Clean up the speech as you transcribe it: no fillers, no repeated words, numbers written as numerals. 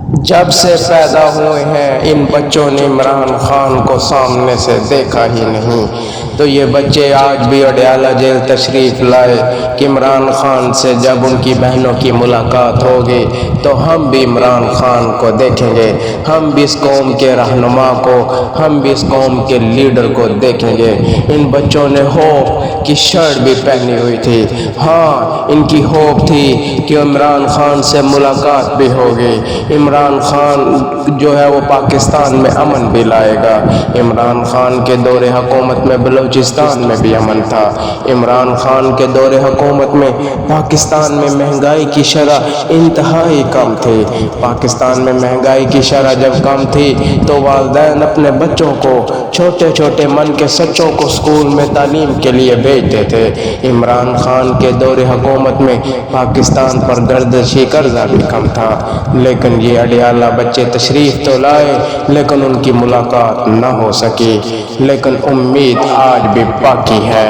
جب سے پیدا ہوئے ہیں ان بچوں نے عمران خان کو سامنے سے دیکھا ہی نہیں، تو یہ بچے آج بھی اڈیالہ جیل تشریف لائے کہ عمران خان سے جب ان کی بہنوں کی ملاقات ہوگی تو ہم بھی عمران خان کو دیکھیں گے، ہم بھی اس قوم کے رہنما کو، ہم بھی اس قوم کے لیڈر کو دیکھیں گے۔ ان بچوں نے ہوپ کی شرٹ بھی پہنی ہوئی تھی، ہاں ان کی ہوپ تھی کہ عمران خان سے ملاقات بھی ہوگی، عمران خان جو ہے وہ پاکستان میں امن بھی لائے گا۔ عمران خان کے دور حکومت میں بلوچستان میں بھی امن تھا، عمران خان کے دور حکومت میں پاکستان میں مہنگائی کی شرح انتہائی کم تھی۔ پاکستان میں مہنگائی کی شرح جب کم تھی تو والدین اپنے بچوں کو، چھوٹے چھوٹے من کے سچوں کو اسکول میں تعلیم کے لیے بھیجتے تھے۔ عمران خان کے دور حکومت میں پاکستان پر گردشی قرضہ بھی کم تھا، لیکن یہ اڈیالہ بچے تشریف تو لائے لیکن ان کی ملاقات نہ ہو سکی، لیکن امید آج بھی باقی ہے۔